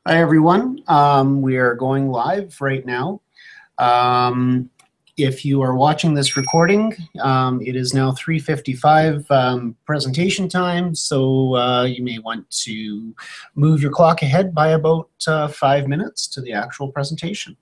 Hi, everyone. We are going live right now. If you are watching this recording, it is now 3:55 presentation time, so you may want to move your clock ahead by about 5 minutes to the actual presentation.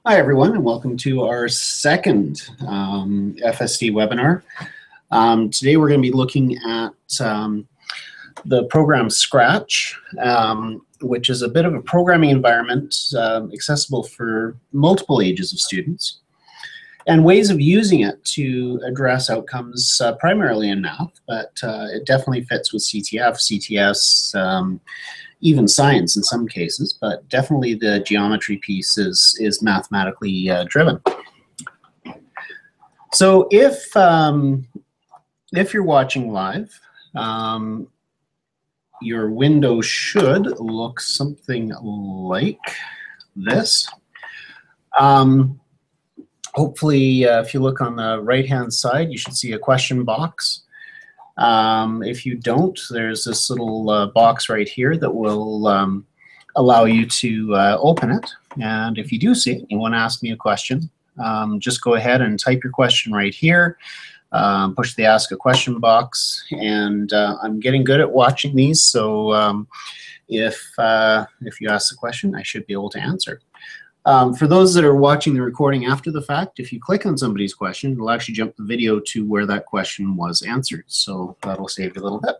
Hi, everyone, and welcome to our second FSD webinar. Today we're going to be looking at the program Scratch, which is a bit of a programming environment accessible for multiple ages of students, and ways of using it to address outcomes primarily in math, but it definitely fits with CTF, CTS, even science in some cases, but definitely the geometry piece is mathematically driven. So if you're watching live, your window should look something like this. Hopefully, if you look on the right-hand side, you should see a question box. If you don't, there's this little box right here that will allow you to open it. And if you do see it, you want to ask me a question, just go ahead and type your question right here. Push the Ask a Question box, and I'm getting good at watching these, so if you ask the question, I should be able to answer. For those that are watching the recording after the fact, if you click on somebody's question, it'll actually jump the video to where that question was answered, so that'll save you a little bit.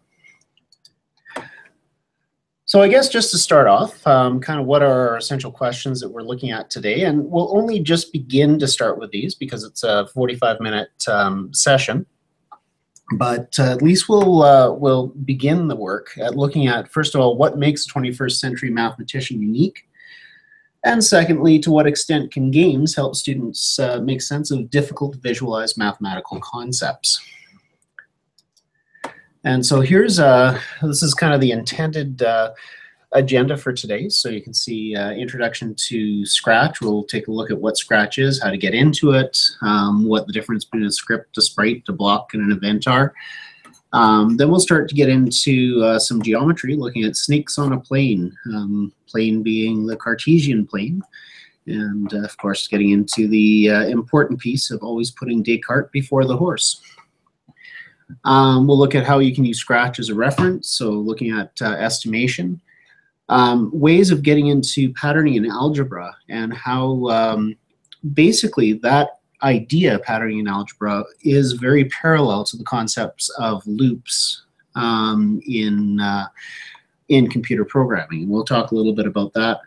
So I guess just to start off, kind of what are our essential questions that we're looking at today, and we'll only just begin to start with these because it's a 45-minute session, but at least we'll begin the work at looking at, first of all, what makes a 21st century mathematician unique, and secondly, to what extent can games help students make sense of difficult to visualize mathematical concepts. And so here's, this is kind of the intended agenda for today. So you can see introduction to Scratch. We'll take a look at what Scratch is, how to get into it, what the difference between a script, a sprite, a block, and an event are. Then we'll start to get into some geometry, looking at snakes on a plane, plane being the Cartesian plane. And of course, getting into the important piece of always putting Descartes before the horse. We'll look at how you can use Scratch as a reference, so looking at estimation, ways of getting into patterning in algebra, and how basically that idea, patterning in algebra, is very parallel to the concepts of loops in computer programming. We'll talk a little bit about that,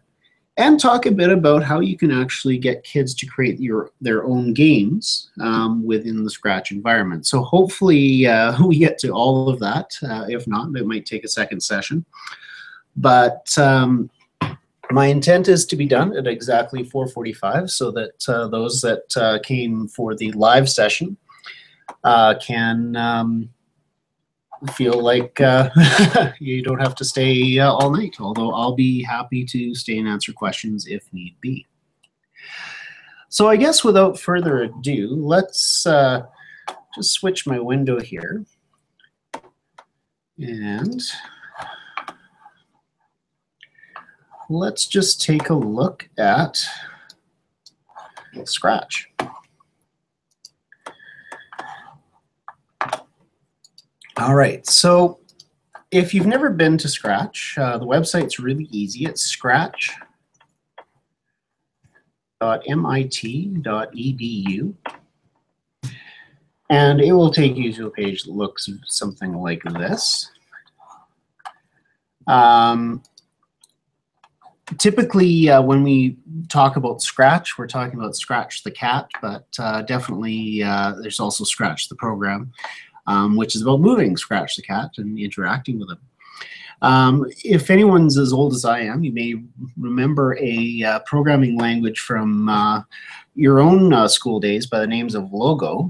and talk a bit about how you can actually get kids to create their own games within the Scratch environment. So hopefully we get to all of that. If not, it might take a second session. But my intent is to be done at exactly 4:45, so that those that came for the live session can feel like you don't have to stay all night, although I'll be happy to stay and answer questions if need be. So I guess without further ado, let's just switch my window here, and let's just take a look at Scratch. All right, so if you've never been to Scratch, the website's really easy. It's scratch.mit.edu, and it will take you to a page that looks something like this. Typically, when we talk about Scratch, we're talking about Scratch the cat, but definitely there's also Scratch the program, which is about moving Scratch the cat and interacting with him. If anyone's as old as I am, you may remember a programming language from your own school days by the names of Logo.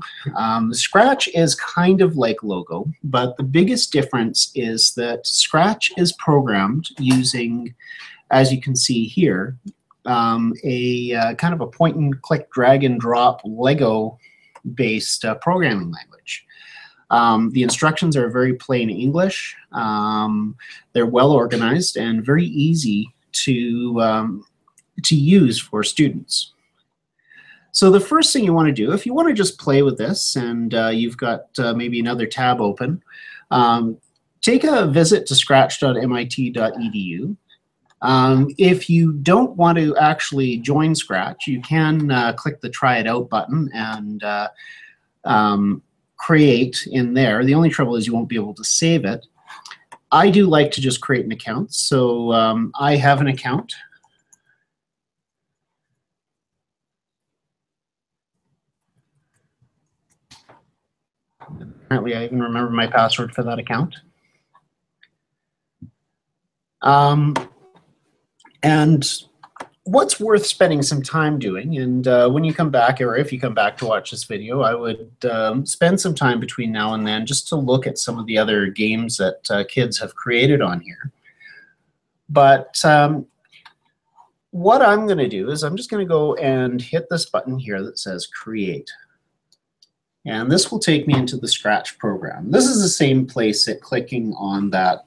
Scratch is kind of like Logo, but the biggest difference is that Scratch is programmed using, as you can see here, a kind of a point-and-click, drag-and-drop Lego-based programming language. The instructions are very plain English. They're well organized and very easy to use for students. So the first thing you want to do, if you want to just play with this and you've got maybe another tab open, take a visit to scratch.mit.edu. If you don't want to actually join Scratch, you can click the Try It Out button and create in there. The only trouble is you won't be able to save it. I do like to just create an account, so I have an account. Apparently I even remember my password for that account. And what's worth spending some time doing, and when you come back, or if you come back to watch this video, I would spend some time between now and then just to look at some of the other games that kids have created on here. But what I'm going to do is I'm just going to go and hit this button here that says Create. And this will take me into the Scratch program. This is the same place that clicking on that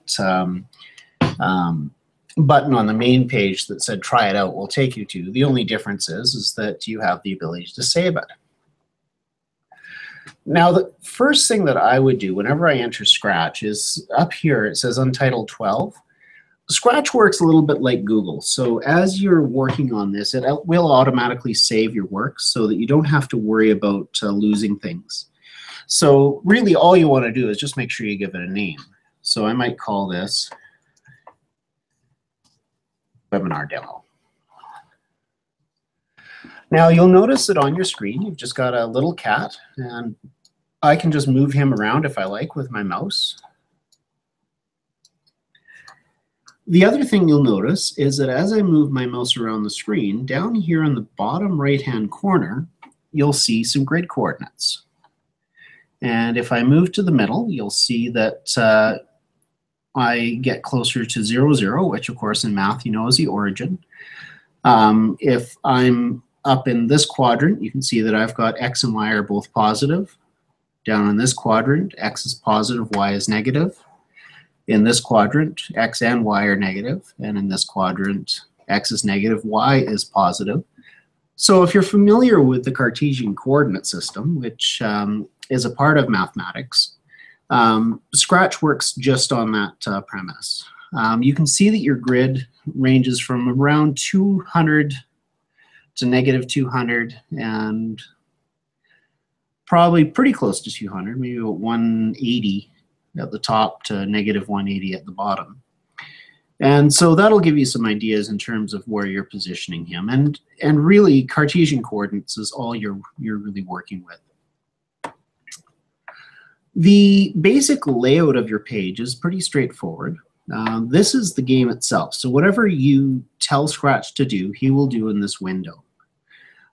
button on the main page that said try it out will take you to. The only difference is that you have the ability to save it. Now, the first thing that I would do whenever I enter Scratch is up here it says Untitled 12. Scratch works a little bit like Google. So as you're working on this, it will automatically save your work so that you don't have to worry about losing things. So really all you want to do is just make sure you give it a name. So I might call this Webinar Demo. Now you'll notice that on your screen you've just got a little cat, and I can just move him around if I like with my mouse. The other thing you'll notice is that as I move my mouse around the screen, down here in the bottom right-hand corner, you'll see some grid coordinates. And if I move to the middle, you'll see that I get closer to 0, 0, which of course in math you know is the origin. If I'm up in this quadrant, you can see that I've got x and y are both positive. Down in this quadrant, x is positive, y is negative. In this quadrant, x and y are negative, and in this quadrant, x is negative, y is positive. So if you're familiar with the Cartesian coordinate system, which is a part of mathematics, Scratch works just on that premise. You can see that your grid ranges from around 200 to negative 200, and probably pretty close to 200, maybe about 180 at the top to negative 180 at the bottom. And so that'll give you some ideas in terms of where you're positioning him. And really, Cartesian coordinates is all you're really working with. The basic layout of your page is pretty straightforward. This is the game itself. So whatever you tell Scratch to do, he will do in this window.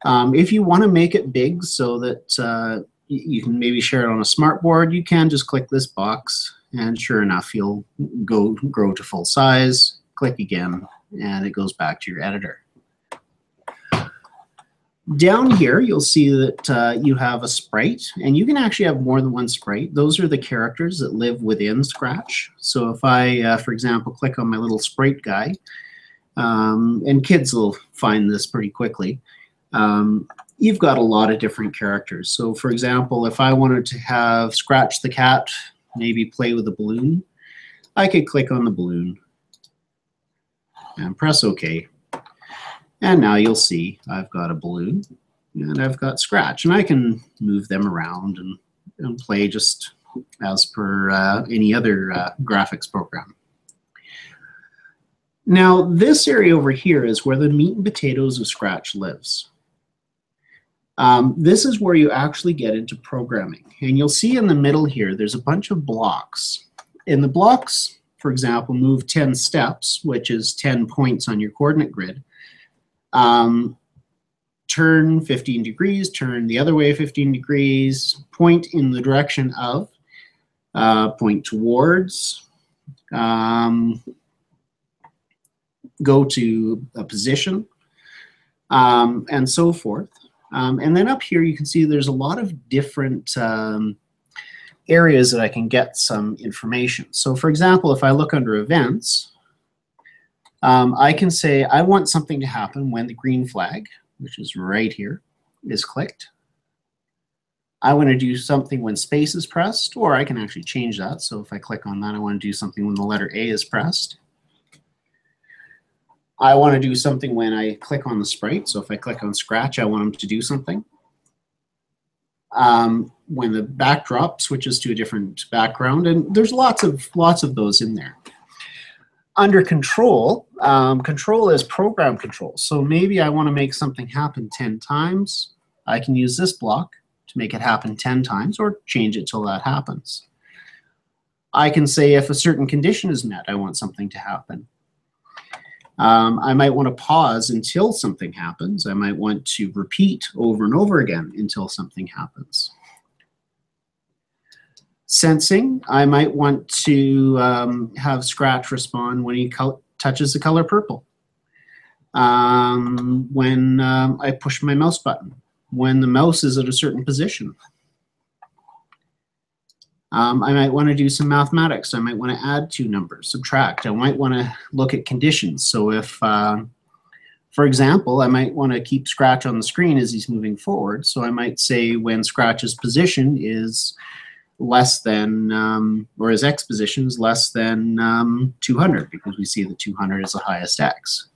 If you want to make it big so that you can maybe share it on a smartboard, you can just click this box, and sure enough, you'll grow to full size, click again, and it goes back to your editor. Down here, you'll see that you have a sprite, and you can actually have more than one sprite. Those are the characters that live within Scratch. So if I, for example, click on my little sprite guy, and kids will find this pretty quickly, you've got a lot of different characters. So for example, if I wanted to have Scratch the cat maybe play with a balloon, I could click on the balloon and press OK. And now you'll see I've got a balloon and I've got Scratch, and I can move them around and play just as per any other graphics program. Now this area over here is where the meat and potatoes of Scratch lives. This is where you actually get into programming. And you'll see in the middle here, there's a bunch of blocks. And the blocks, for example, move 10 steps, which is 10 points on your coordinate grid. Turn 15 degrees, turn the other way 15 degrees, point in the direction of, point towards, go to a position, and so forth. And then up here you can see there's a lot of different areas that I can get some information. So for example, if I look under events, I can say I want something to happen when the green flag, which is right here, is clicked. I want to do something when space is pressed, or I can actually change that. So if I click on that, I want to do something when the letter A is pressed. I want to do something when I click on the sprite. So if I click on Scratch, I want them to do something. When the backdrop switches to a different background, and there's lots of those in there. Under control, control is program control. So maybe I want to make something happen 10 times. I can use this block to make it happen 10 times or change it till that happens. I can say if a certain condition is met, I want something to happen. I might want to pause until something happens. I might want to repeat over and over again until something happens. Sensing, I might want to have Scratch respond when he touches the color purple. When I push my mouse button, when the mouse is at a certain position. I might want to do some mathematics. I might want to add two numbers, subtract. I might want to look at conditions. So if, for example, I might want to keep Scratch on the screen as he's moving forward. So I might say when Scratch's position is less than, or his X position is less than 200, because we see that 200 is the highest X.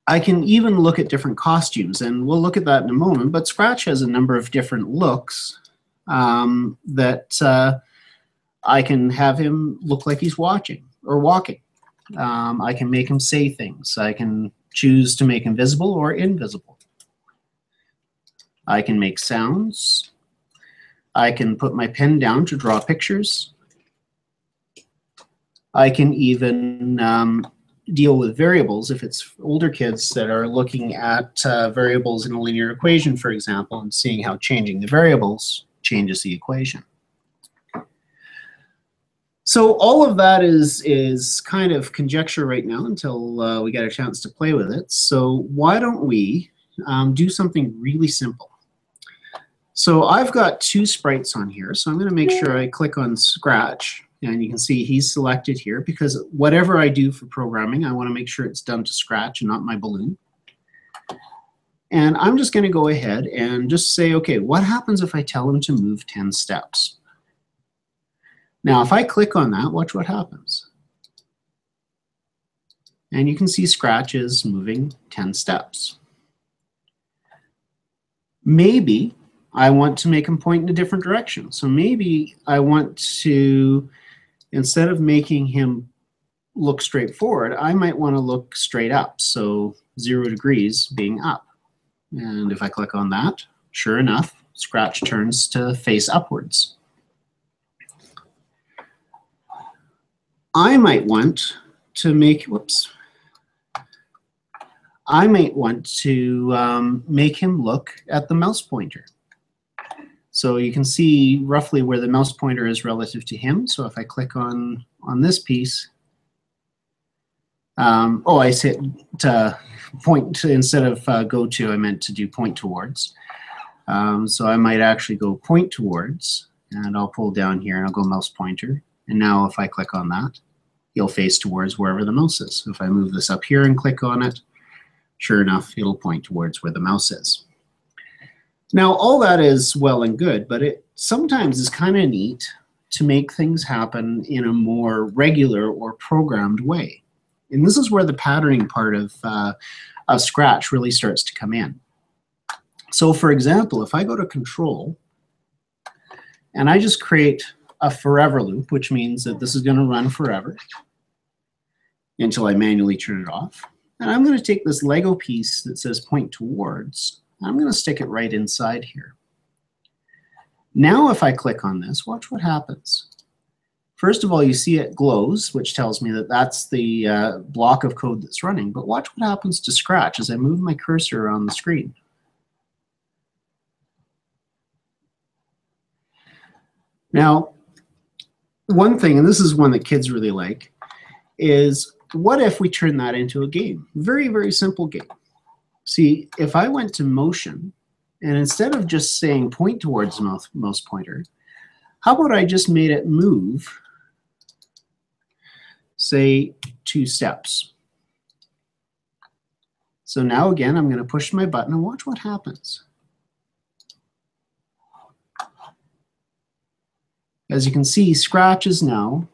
I can even look at different costumes, and we'll look at that in a moment, but Scratch has a number of different looks that I can have him look like he's watching or walking. I can make him say things. I can choose to make him visible or invisible. I can make sounds. I can put my pen down to draw pictures. I can even deal with variables if it's older kids that are looking at variables in a linear equation, for example, and seeing how changing the variables changes the equation. So all of that is kind of conjecture right now until we get a chance to play with it. So why don't we do something really simple? So I've got two sprites on here, so I'm going to make sure I click on Scratch. And you can see he's selected here because whatever I do for programming, I want to make sure it's done to Scratch and not my balloon. And I'm just going to go ahead and just say, okay, what happens if I tell him to move 10 steps? Now, if I click on that, watch what happens. And you can see Scratch is moving 10 steps. Maybe I want to make him point in a different direction. So maybe I want to, instead of making him look straight forward, I might want to look straight up. So 0 degrees being up. And if I click on that, sure enough, Scratch turns to face upwards. I might want to make, whoops. I might want to make him look at the mouse pointer. So you can see roughly where the mouse pointer is relative to him. So if I click on this piece, oh, I said to point to, instead of go to, I meant to do point towards. So I might actually go point towards, and I'll pull down here and I'll go mouse pointer. And now if I click on that, he'll face towards wherever the mouse is. So if I move this up here and click on it, sure enough, it'll point towards where the mouse is. Now, all that is well and good, but it sometimes is kind of neat to make things happen in a more regular or programmed way. And this is where the patterning part of Scratch really starts to come in. So for example, if I go to Control, and I just create a forever loop, which means that this is going to run forever until I manually turn it off. And I'm going to take this Lego piece that says point towards, I'm going to stick it right inside here. Now if I click on this, watch what happens. First of all, you see it glows, which tells me that that's the block of code that's running. But watch what happens to Scratch as I move my cursor around the screen. Now, one thing, and this is one that kids really like, is what if we turn that into a game? Very, very simple game. See, if I went to motion, and instead of just saying point towards the mouse pointer, how about I just made it move, say, 2 steps. So now again, I'm going to push my button and watch what happens. As you can see, Scratch is now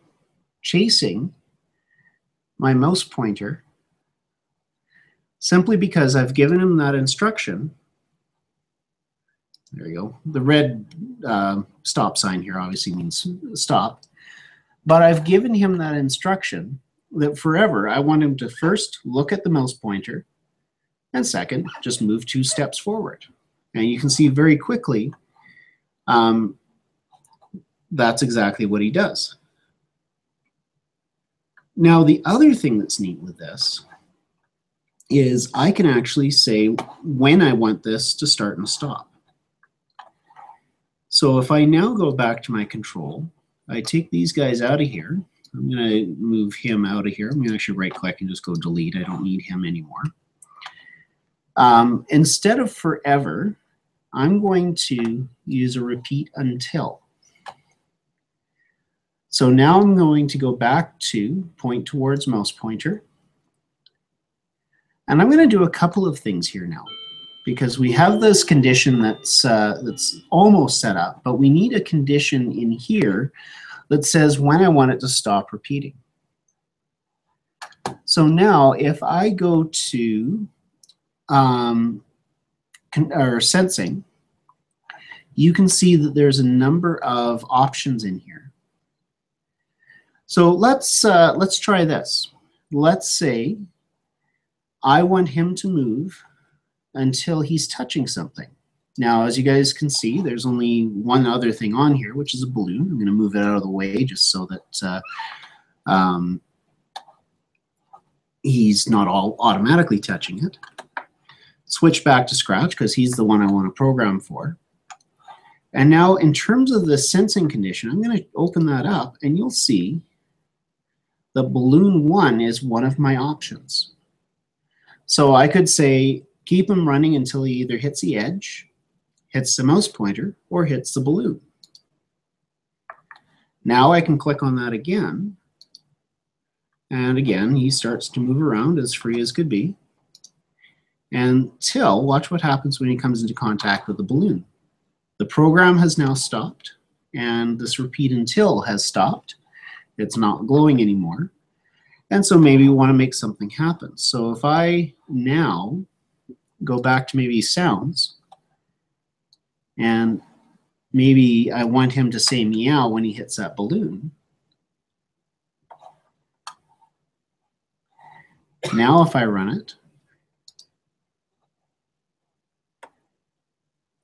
chasing my mouse pointer simply because I've given him that instruction. There you go. The red stop sign here obviously means stop. But I've given him that instruction that forever I want him to first look at the mouse pointer and second, just move 2 steps forward. And you can see very quickly that's exactly what he does. Now, the other thing that's neat with this is I can actually say when I want this to start and stop. So if I now go back to my control, I take these guys out of here. I'm going to move him out of here. I'm going to actually right click and just go delete. I don't need him anymore. Instead of forever, I'm going to use a repeat until. So now I'm going to go back to point towards mouse pointer. And I'm going to do a couple of things here now, because we have this condition that's almost set up, but we need a condition in here that says when I want it to stop repeating. So now if I go to sensing, you can see that there's a number of options in here. So let's try this. Let's say I want him to move until he's touching something. Now, as you guys can see, there's only one other thing on here, which is a balloon. I'm going to move it out of the way just so that he's not all automatically touching it. Switch back to Scratch because he's the one I want to program for. And now in terms of the sensing condition, I'm going to open that up and you'll see the balloon 1 is one of my options. So I could say keep him running until he either hits the edge, hits the mouse pointer, or hits the balloon. Now I can click on that again. And again, he starts to move around as free as could be. Until, watch what happens when he comes into contact with the balloon. The program has now stopped, and this repeat until has stopped. It's not glowing anymore. And so maybe we want to make something happen. So if I now go back to maybe sounds, and maybe I want him to say meow when he hits that balloon. Now if I run it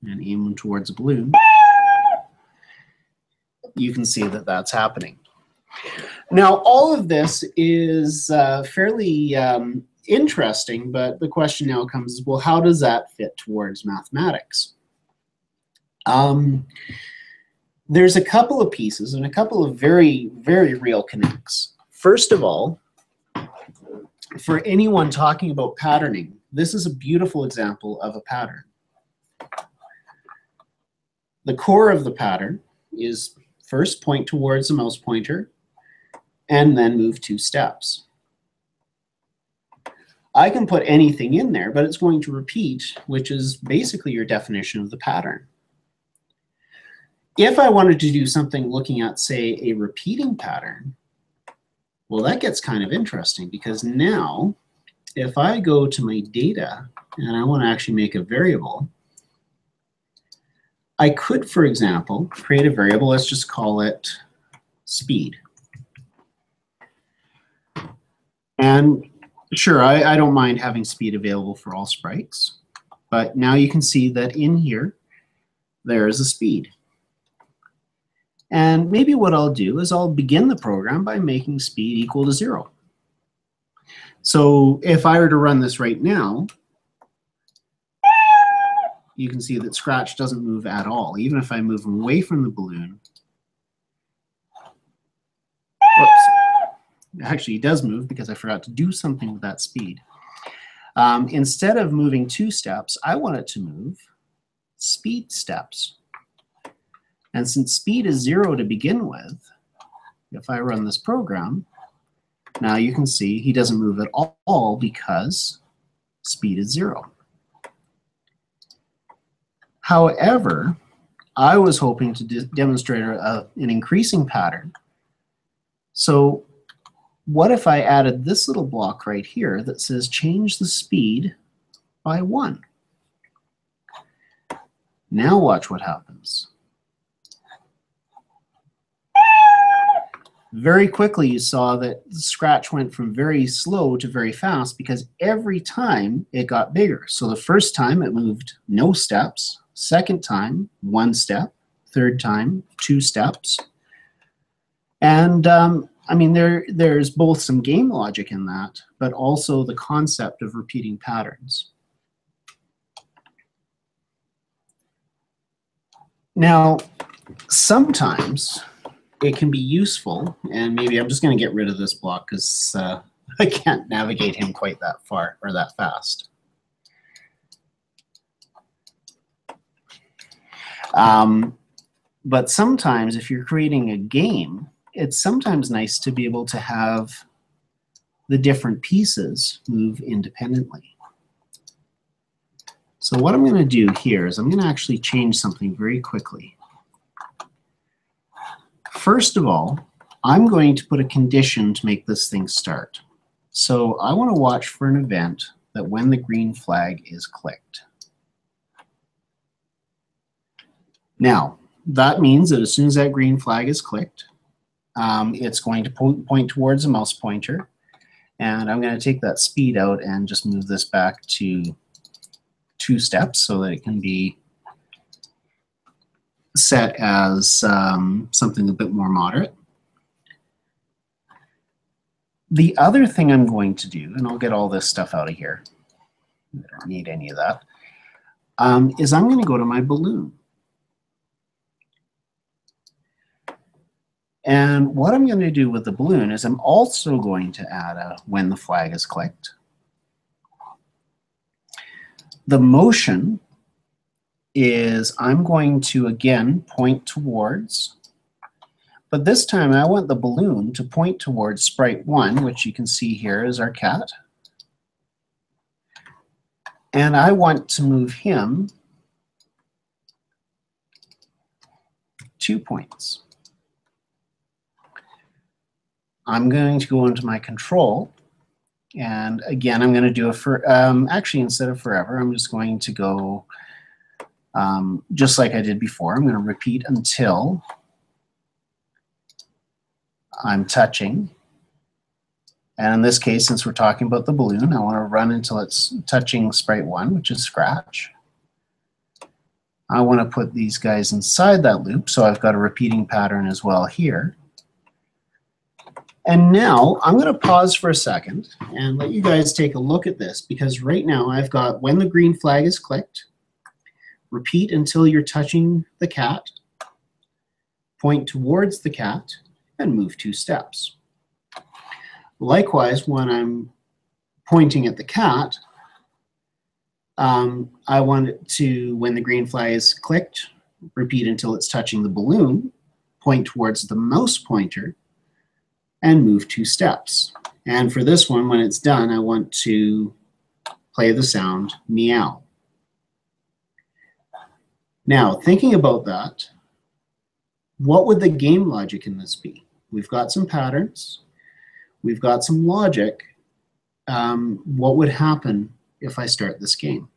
and aim him towards a balloon, you can see that that's happening. Now all of this is fairly interesting, but the question now comes, well, how does that fit towards mathematics? There's a couple of pieces and a couple of very, very real connects. First of all, for anyone talking about patterning, this is a beautiful example of a pattern. The core of the pattern is first point towards the mouse pointer and then move 2 steps. I can put anything in there, but it's going to repeat, which is basically your definition of the pattern. If I wanted to do something looking at, say, a repeating pattern, well, that gets kind of interesting because now if I go to my data and I want to actually make a variable, I could, for example, create a variable, let's just call it speed. And sure, I don't mind having speed available for all sprites, but now you can see that in here, there is a speed. And maybe what I'll do is I'll begin the program by making speed equal to 0. So if I were to run this right now, you can see that Scratch doesn't move at all. Even if I move away from the balloon, whoops, actually he does move because I forgot to do something with that speed. Instead of moving 2 steps, I want it to move speed steps. And since speed is 0 to begin with, if I run this program, now you can see he doesn't move at all because speed is 0. However, I was hoping to demonstrate an increasing pattern. So what if I added this little block right here that says change the speed by 1? Now watch what happens. Very quickly you saw that Scratch went from very slow to very fast because every time it got bigger. So the first time it moved no steps, second time 1 step, third time 2 steps. And I mean, there's both some game logic in that, but also the concept of repeating patterns. Now, sometimes it can be useful, and maybe I'm just going to get rid of this block because I can't navigate him quite that far or that fast. But sometimes if you're creating a game, it's sometimes nice to be able to have the different pieces move independently. So what I'm going to do here is I'm going to actually change something very quickly. First of all, I'm going to put a condition to make this thing start. So I want to watch for an event that when the green flag is clicked. Now, that means that as soon as that green flag is clicked, it's going to point towards a mouse pointer. And I'm going to take that speed out and just move this back to 2 steps so that it can be set as something a bit more moderate. The other thing I'm going to do, and I'll get all this stuff out of here, I don't need any of that, is I'm going to go to my balloon. And what I'm going to do with the balloon is I'm also going to add a when the flag is clicked. The motion is I'm going to again point towards, but this time I want the balloon to point towards sprite 1, which you can see here is our cat. And I want to move him 2 points. I'm going to go into my control, and again, I'm going to do it for, actually instead of forever, I'm just going to go just like I did before. I'm going to repeat until I'm touching. And in this case, since we're talking about the balloon, I want to run until it's touching sprite 1, which is scratch. I want to put these guys inside that loop, so I've got a repeating pattern as well here. And now I'm going to pause for a second and let you guys take a look at this, because right now I've got when the green flag is clicked, repeat until you're touching the cat, point towards the cat, and move 2 steps. Likewise, when I'm pointing at the cat, I want it to, when the green flag is clicked, repeat until it's touching the balloon, point towards the mouse pointer, and move 2 steps. And for this one, when it's done, I want to play the sound meow. Now, thinking about that, what would the game logic in this be? We've got some patterns, we've got some logic. What would happen if I start this game?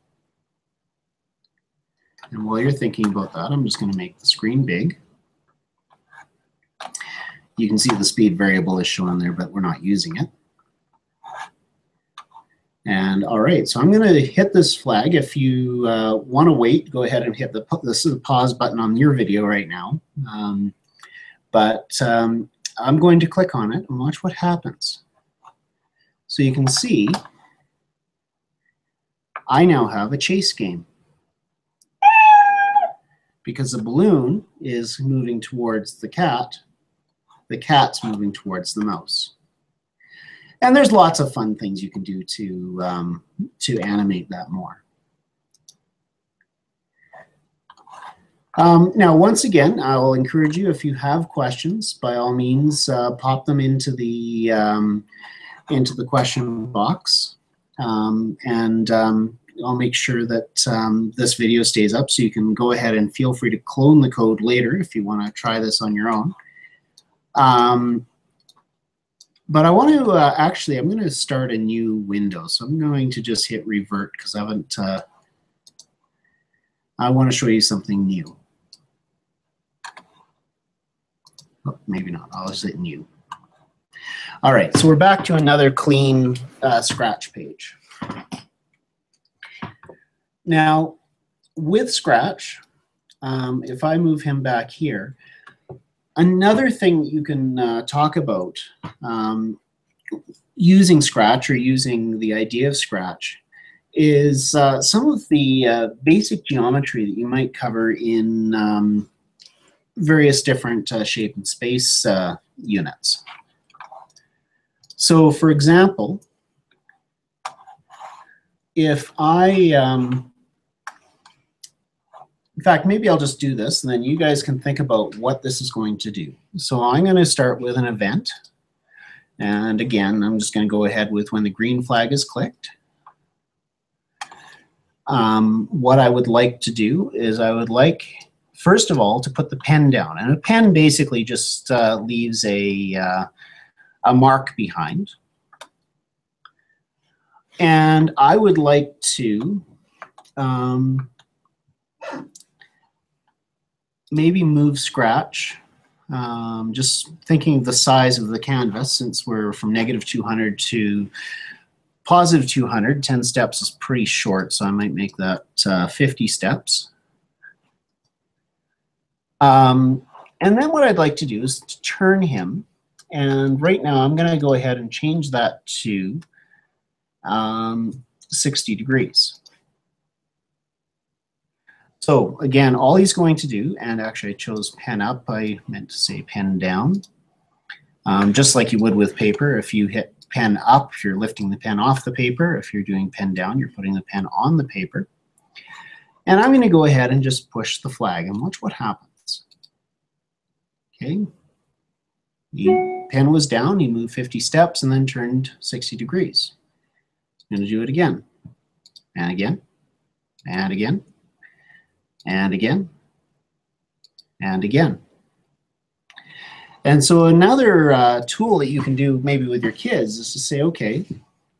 And while you're thinking about that, I'm just going to make the screen big. You can see the speed variable is shown there, but we're not using it. And all right, so I'm going to hit this flag. If you want to wait, go ahead and hit the pause button on your video right now. I'm going to click on it and watch what happens. So you can see I now have a chase game, because the balloon is moving towards the cat's moving towards the mouse. And there's lots of fun things you can do to animate that more. Now, once again, I'll encourage you, if you have questions, by all means, pop them into the question box, and I'll make sure that this video stays up, so you can go ahead and feel free to clone the code later if you want to try this on your own. But I want to actually, I'm going to start a new window. So I'm going to just hit revert because I haven't, I want to show you something new. Oh, maybe not, I'll just hit new. All right, so we're back to another clean Scratch page. Now, with Scratch, if I move him back here, Another thing you can talk about using Scratch or using the idea of Scratch is some of the basic geometry that you might cover in various different shape and space units. So for example, if I, in fact, maybe I'll just do this and then you guys can think about what this is going to do. So I'm going to start with an event. And again, I'm just going to go ahead with when the green flag is clicked. What I would like to do is I would like, first of all, to put the pen down. And a pen basically just leaves a mark behind. And I would like to maybe move Scratch. Just thinking of the size of the canvas, since we're from -200 to +200, 10 steps is pretty short, so I might make that 50 steps. And then what I'd like to do is to turn him, and right now I'm going to go ahead and change that to 60 degrees. So again, all he's going to do, and actually I chose pen up, I meant to say pen down. Just like you would with paper, if you hit pen up, if you're lifting the pen off the paper. If you're doing pen down, you're putting the pen on the paper. And I'm going to go ahead and just push the flag and watch what happens. Okay. The pen was down, he moved 50 steps and then turned 60 degrees. I'm going to do it again, and again, and again, and again, and again. And so another tool that you can do maybe with your kids is to say, okay,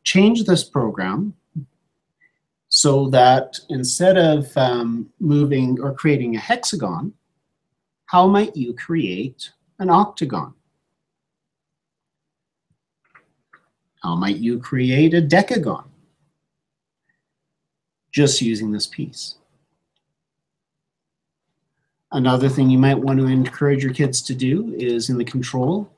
change this program so that instead of moving or creating a hexagon, how might you create an octagon? How might you create a decagon? Just using this piece. Another thing you might want to encourage your kids to do is in the control,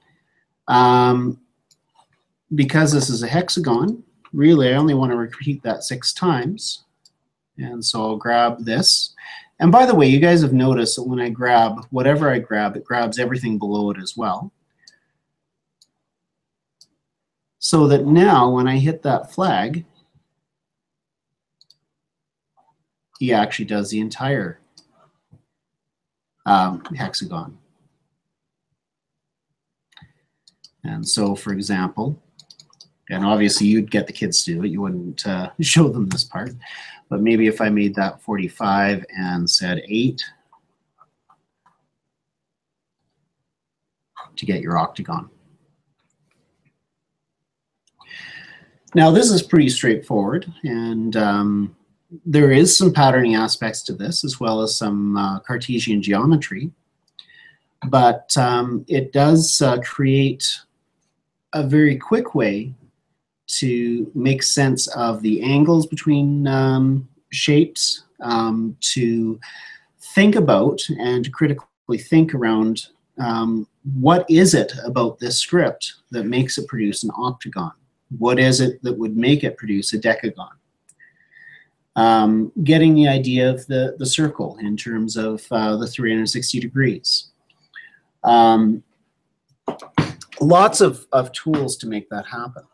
because this is a hexagon, really I only want to repeat that 6 times. And so I'll grab this. And by the way, you guys have noticed that when I grab whatever I grab, it grabs everything below it as well. So that now when I hit that flag, he actually does the entire hexagon. And so, for example, and obviously you'd get the kids to do it, you wouldn't show them this part, but maybe if I made that 45 and said 8 to get your octagon. Now this is pretty straightforward, and there is some patterning aspects to this as well as some Cartesian geometry, but it does create a very quick way to make sense of the angles between shapes, to think about and to critically think around what is it about this script that makes it produce an octagon? What is it that would make it produce a decagon? Getting the idea of the circle in terms of the 360 degrees. Lots of tools to make that happen.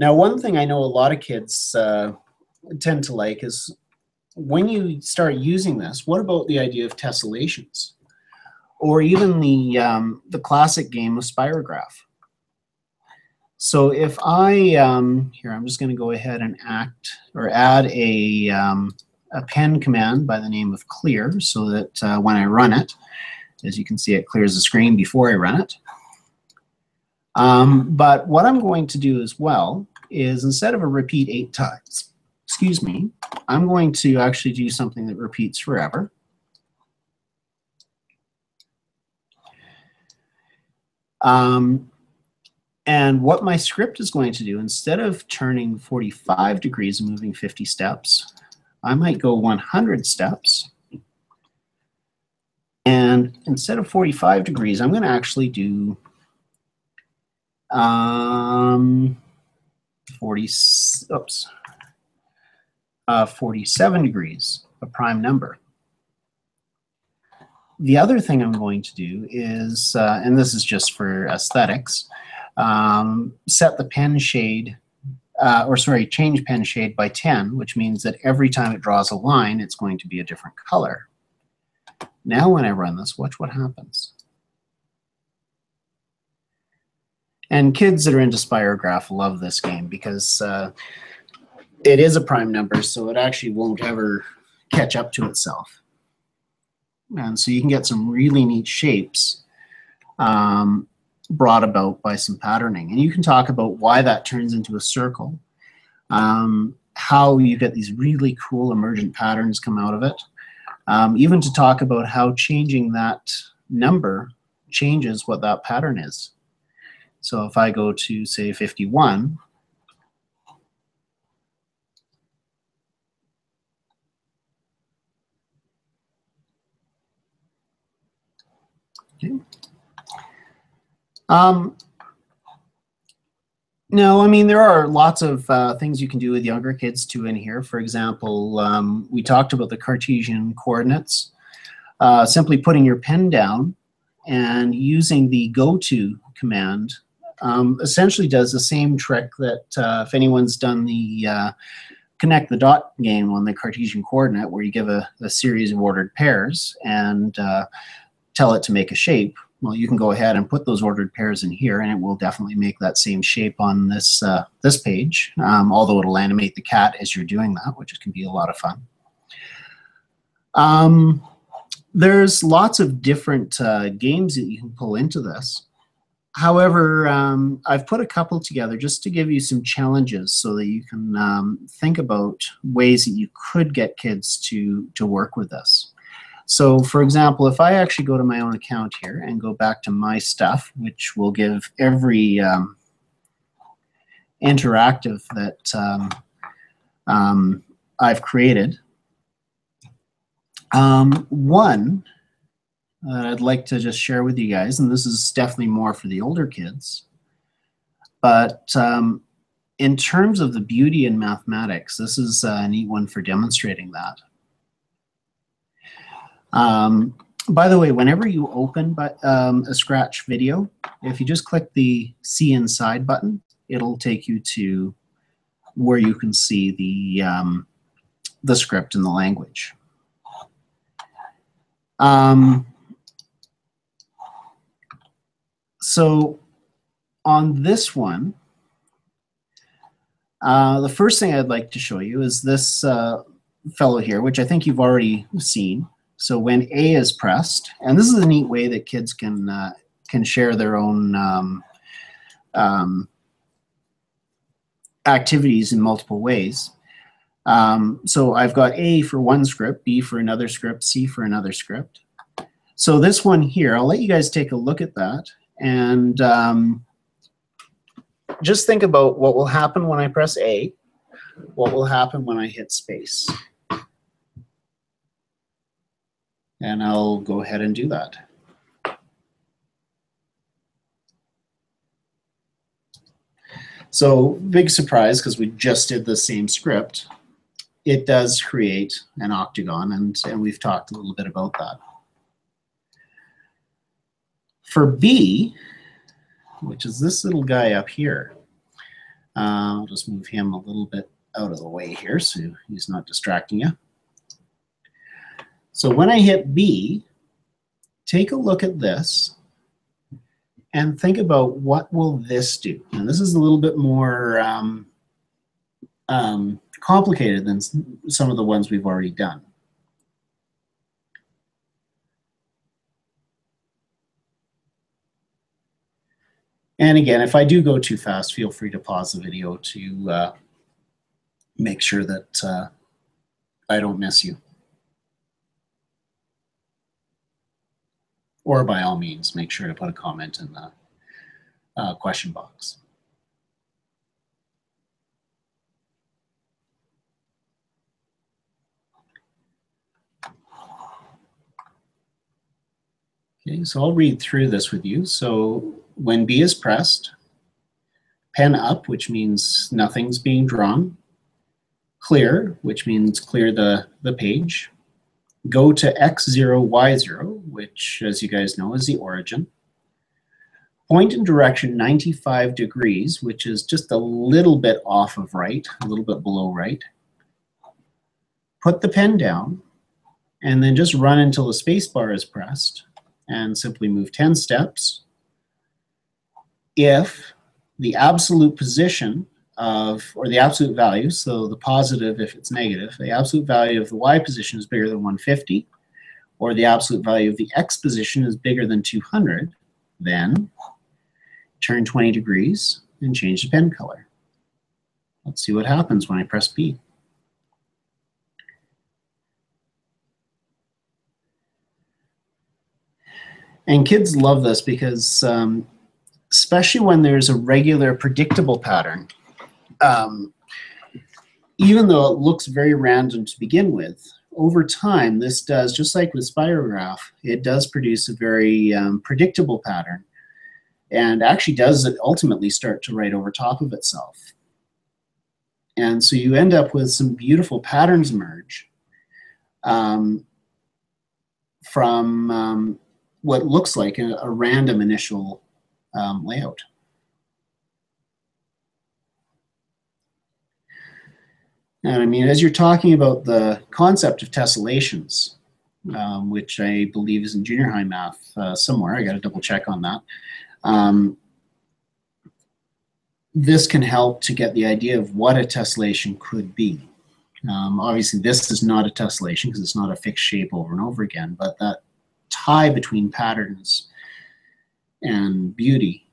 Now, one thing I know a lot of kids tend to like is when you start using this, what about the idea of tessellations? Or even the classic game of spirograph. So if I, here, I'm just going to go ahead and add a pen command by the name of clear so that when I run it, as you can see, it clears the screen before I run it. But what I'm going to do as well is instead of a repeat 8 times, excuse me, I'm going to actually do something that repeats forever. And what my script is going to do, instead of turning 45 degrees and moving 50 steps, I might go 100 steps And instead of 45 degrees, I'm going to actually do 47 degrees, a prime number. The other thing I'm going to do is, and this is just for aesthetics, set the pen shade, change pen shade by 10, which means that every time it draws a line, it's going to be a different color. Now when I run this, watch what happens. And kids that are into spirograph love this game because it is a prime number, so it actually won't ever catch up to itself. And so you can get some really neat shapes brought about by some patterning. And you can talk about why that turns into a circle, how you get these really cool emergent patterns come out of it, even to talk about how changing that number changes what that pattern is. So if I go to, say, 51, okay. No, I mean, there are lots of things you can do with younger kids too in here. For example, we talked about the Cartesian coordinates. Simply putting your pen down and using the go-to command essentially does the same trick that if anyone's done the connect the dot game on the Cartesian coordinate, where you give a series of ordered pairs and tell it to make a shape. Well, you can go ahead and put those ordered pairs in here, and it will definitely make that same shape on this this page, although it'll animate the cat as you're doing that, which can be a lot of fun. There's lots of different games that you can pull into this. However, I've put a couple together just to give you some challenges so that you can think about ways that you could get kids to work with this. So for example, if I actually go to my own account here and go back to my stuff, which will give every interactive that I've created, one I'd like to just share with you guys, and this is definitely more for the older kids, but in terms of the beauty in mathematics, this is a neat one for demonstrating that. By the way, whenever you open a Scratch video, if you just click the See Inside button, it'll take you to where you can see the script and the language. So on this one, the first thing I'd like to show you is this fellow here, which I think you've already seen. So when A is pressed, and this is a neat way that kids can share their own activities in multiple ways. So I've got A for one script, B for another script, C for another script. So this one here, I'll let you guys take a look at that and just think about what will happen when I press A, what will happen when I hit space. And I'll go ahead and do that. So big surprise, because we just did the same script. It does create an octagon, and we've talked a little bit about that. For B, which is this little guy up here, I'll just move him a little bit out of the way here so he's not distracting you. So when I hit B, take a look at this and think about what will this do. And this is a little bit more complicated than some of the ones we've already done. And again, if I do go too fast, feel free to pause the video to make sure that I don't miss you. Or by all means, make sure to put a comment in the question box. Okay, so I'll read through this with you. So when B is pressed, pen up, which means nothing's being drawn. Clear, which means clear the page. Go to x0, y0, which, as you guys know, is the origin. Point in direction 95 degrees, which is just a little bit off of right, a little bit below right. Put the pen down, and then just run until the space bar is pressed, and simply move 10 steps. If the absolute position of, or the absolute value, so the positive if it's negative, the absolute value of the y position is bigger than 150, or the absolute value of the x position is bigger than 200, then turn 20 degrees and change the pen color. Let's see what happens when I press B. And kids love this because especially when there's a regular predictable pattern, even though it looks very random to begin with, over time this does, just like with spirograph, it does produce a very predictable pattern, and actually does ultimately start to write over top of itself. And so you end up with some beautiful patterns emerge from what looks like a random initial layout. And I mean, as you're talking about the concept of tessellations, which I believe is in junior high math somewhere, I got to double check on that. This can help to get the idea of what a tessellation could be. Obviously, this is not a tessellation because it's not a fixed shape over and over again, but that tie between patterns and beauty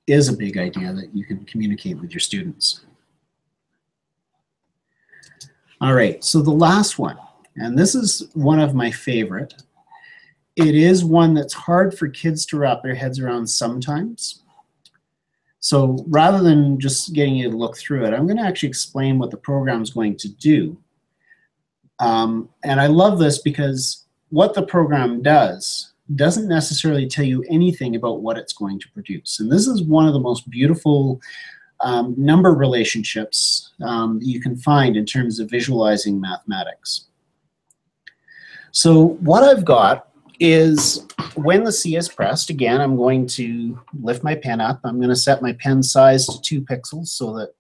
is a big idea that you can communicate with your students. All right, so the last one, and this is one of my favorite. It is one that's hard for kids to wrap their heads around sometimes. So rather than just getting you to look through it, I'm going to actually explain what the program is going to do. And I love this because what the program does doesn't necessarily tell you anything about what it's going to produce. And this is one of the most beautiful number relationships you can find in terms of visualizing mathematics. So what I've got is when the C is pressed, again, I'm going to lift my pen up. I'm going to set my pen size to 2 pixels so that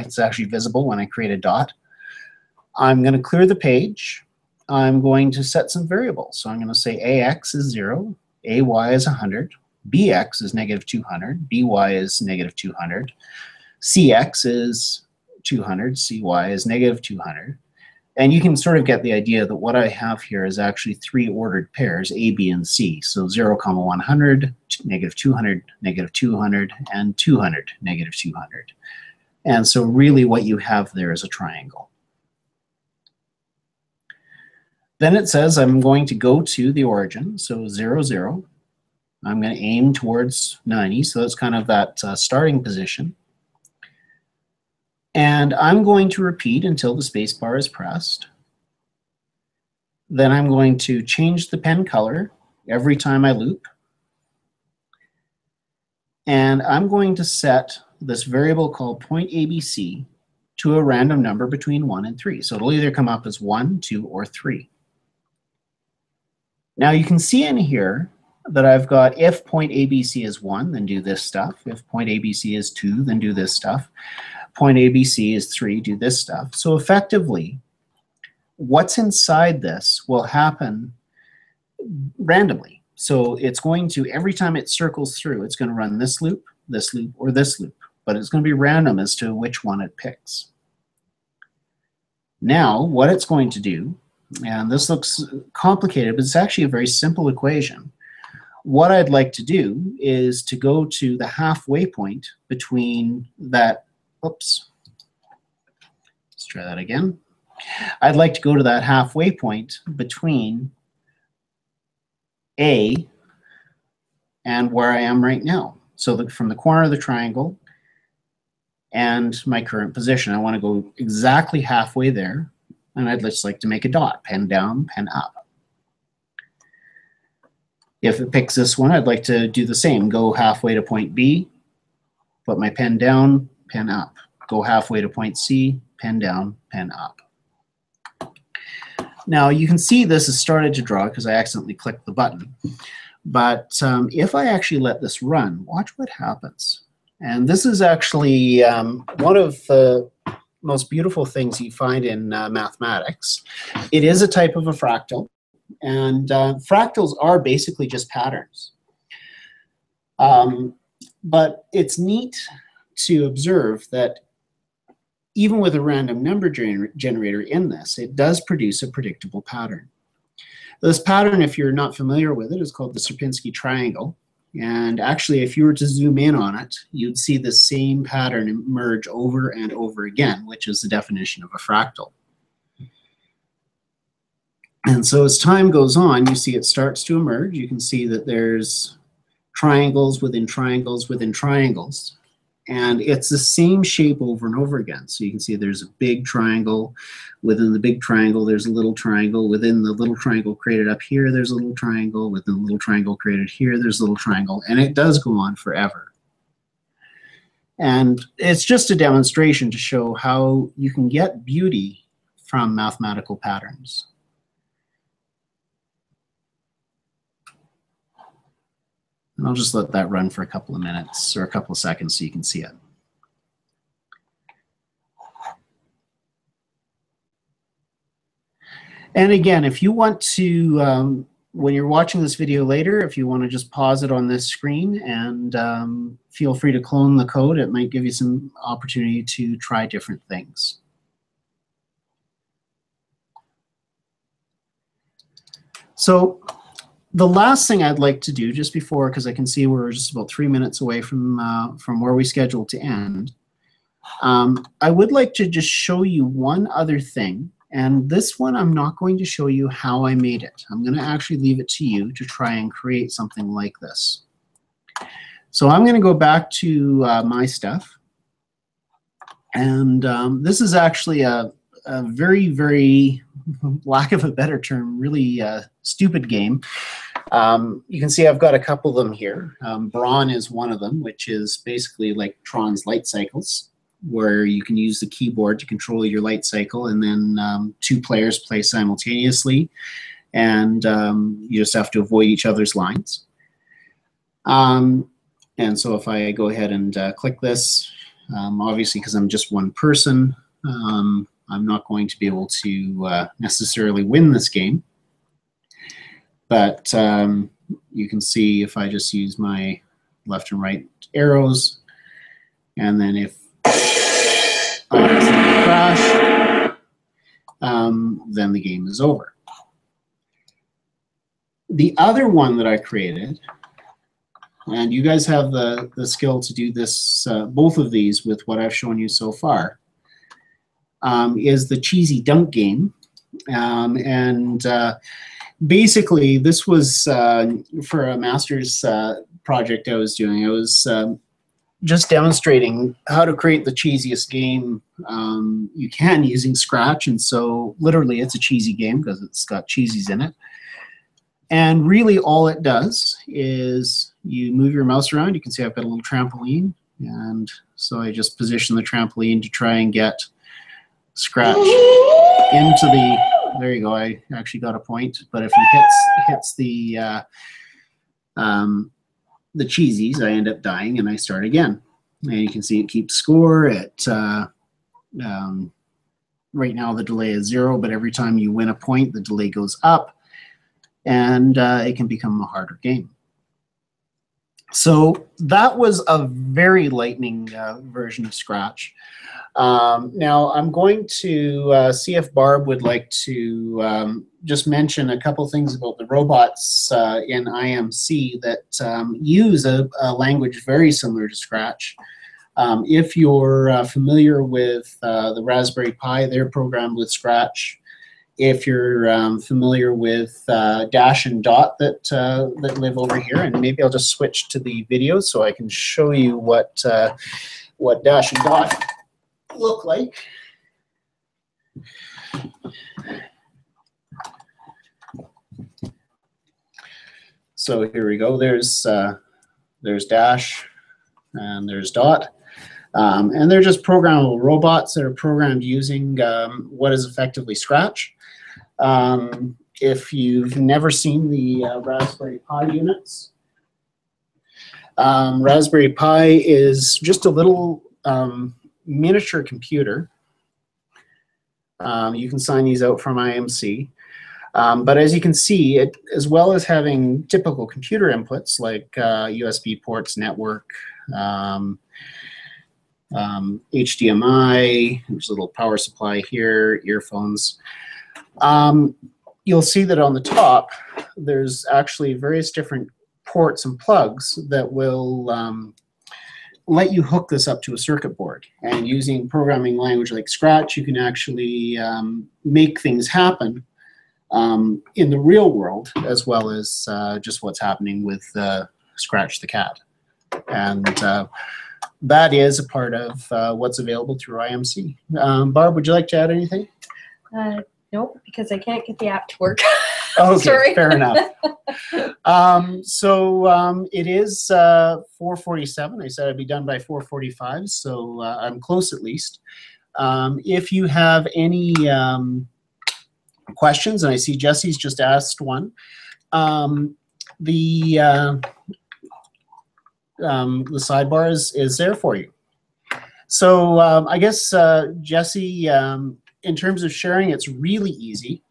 it's actually visible when I create a dot. I'm going to clear the page. I'm going to set some variables. So I'm going to say AX is 0, AY is 100, BX is negative 200, BY is negative 200, CX is 200, CY is negative 200. And you can sort of get the idea that what I have here is actually 3 ordered pairs, A, B, and C. So 0, 100, negative 200, negative 200, and 200, negative 200. And so really what you have there is a triangle. Then it says I'm going to go to the origin, so 0, 0. I'm going to aim towards 90, so that's kind of that starting position. And I'm going to repeat until the space bar is pressed. Then I'm going to change the pen color every time I loop. And I'm going to set this variable called point ABC to a random number between 1 and 3. So it'll either come up as 1, 2, or 3. Now you can see in here that I've got if point ABC is 1, then do this stuff. If point ABC is 2, then do this stuff. Point ABC is 3, do this stuff. So effectively, what's inside this will happen randomly. So it's going to, every time it circles through, it's going to run this loop, or this loop. But it's going to be random as to which one it picks. Now, what it's going to do, and this looks complicated, but it's actually a very simple equation. What I'd like to do is to go to the halfway point between that, oops, let's try that again. I'd like to go to that halfway point between A and where I am right now. So from the corner of the triangle and my current position, I want to go exactly halfway there. And I'd just like to make a dot, pen down, pen up. If it picks this one, I'd like to do the same. Go halfway to point B, put my pen down, pen up. Go halfway to point C, pen down, pen up. Now you can see this has started to draw because I accidentally clicked the button. But if I actually let this run, watch what happens. And this is actually one of the most beautiful things you find in mathematics. It is a type of a fractal, and fractals are basically just patterns. But it's neat to observe that even with a random number generator in this, it does produce a predictable pattern. This pattern, if you're not familiar with it, is called the Sierpinski triangle. And actually, if you were to zoom in on it, you'd see the same pattern emerge over and over again, which is the definition of a fractal. And so as time goes on, you see it starts to emerge. You can see that there's triangles within triangles within triangles. And it's the same shape over and over again. So you can see there's a big triangle. Within the big triangle, there's a little triangle. Within the little triangle created up here, there's a little triangle. Within the little triangle created here, there's a little triangle. And it does go on forever. And it's just a demonstration to show how you can get beauty from mathematical patterns. And I'll just let that run for a couple of minutes or a couple of seconds so you can see it. And again, if you want to, when you're watching this video later, if you want to just pause it on this screen and feel free to clone the code, it might give you some opportunity to try different things. So the last thing I'd like to do just before, because I can see we're just about 3 minutes away from where we scheduled to end, I would like to just show you one other thing. And this one, I'm not going to show you how I made it. I'm going to actually leave it to you to try and create something like this. So I'm going to go back to my stuff. And this is actually a very, very, lack of a better term, really stupid game. You can see I've got a couple of them here. Brawn is one of them, which is basically like Tron's light cycles, where you can use the keyboard to control your light cycle, and then 2 players play simultaneously, and you just have to avoid each other's lines. And so if I go ahead and click this, obviously because I'm just one person, I'm not going to be able to necessarily win this game. But you can see if I just use my left and right arrows, and then if I accidentally crash, then the game is over. The other one that I created, and you guys have the skill to do this, both of these with what I've shown you so far, is the cheesy dunk game. Basically, this was for a master's project I was doing. I was just demonstrating how to create the cheesiest game you can using Scratch. And so literally it's a cheesy game because it's got cheesies in it. And really all it does is you move your mouse around. You can see I've got a little trampoline. And so I just position the trampoline to try and get Scratch into the, there you go, I actually got a point. But if he hits the cheesies, I end up dying and I start again. And you can see it keeps score at, right now the delay is 0, but every time you win a point, the delay goes up, and it can become a harder game. So that was a very lightning version of Scratch. Now I'm going to see if Barb would like to just mention a couple things about the robots in IMC that use a language very similar to Scratch. If you're familiar with the Raspberry Pi, they're programmed with Scratch. If you're familiar with Dash and Dot that live over here, and maybe I'll just switch to the video so I can show you what Dash and Dot look like. So here we go. There's dash and there's dot. And they're just programmable robots that are programmed using what is effectively Scratch. If you've never seen the Raspberry Pi units, Raspberry Pi is just a little miniature computer. You can sign these out from IMC. But as you can see, it, as well as having typical computer inputs like USB ports, network, HDMI, there's a little power supply here, earphones. You'll see that on the top, there's actually various different ports and plugs that will let you hook this up to a circuit board. And using programming language like Scratch, you can actually make things happen in the real world, as well as just what's happening with Scratch the Cat. And that is a part of what's available through IMC. Barb, would you like to add anything? Nope, because I can't get the app to work. Okay, Sorry. fair enough. It is 4:47. I said I'd be done by 4:45, so I'm close at least. If you have any questions, and I see Jesse's just asked one, the sidebar is there for you. So I guess, Jesse, in terms of sharing, it's really easy.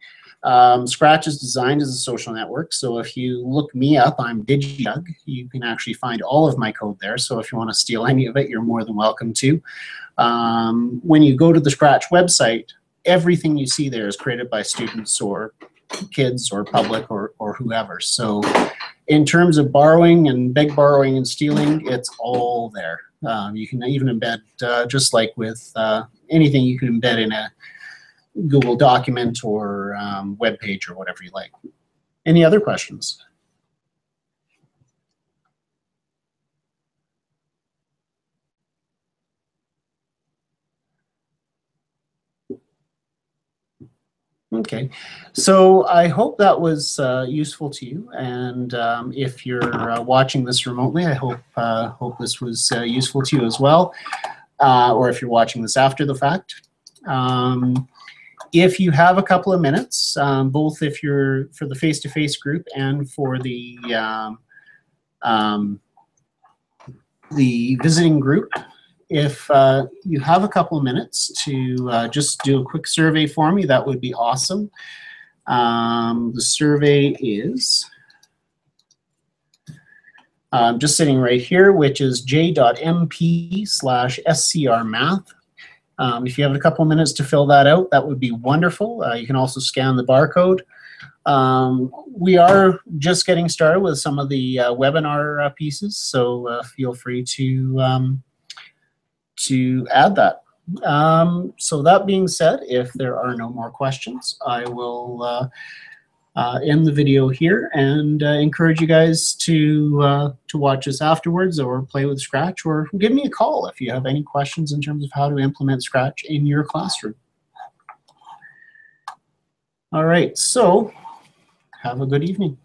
Scratch is designed as a social network, so if you look me up, I'm DigiDoug. You can actually find all of my code there, so if you want to steal any of it, you're more than welcome to. When you go to the Scratch website, everything you see there is created by students or kids or public or whoever. So in terms of borrowing and big borrowing and stealing, it's all there. You can even embed, just like with anything, you can embed in a Google document or web page or whatever you like. Any other questions? Okay, so I hope that was useful to you, and if you're watching this remotely, I hope this was useful to you as well, or if you're watching this after the fact. If you have a couple of minutes, both if you're for the face-to-face group and for the visiting group, if you have a couple of minutes to just do a quick survey for me, that would be awesome. The survey is just sitting right here, which is j.mp/scrmath. If you have a couple of minutes to fill that out, that would be wonderful. You can also scan the barcode. We are just getting started with some of the webinar pieces, so feel free to add that. So that being said, if there are no more questions, I will end the video here and encourage you guys to watch this afterwards or play with Scratch, or give me a call if you have any questions in terms of how to implement Scratch in your classroom. All right, so have a good evening.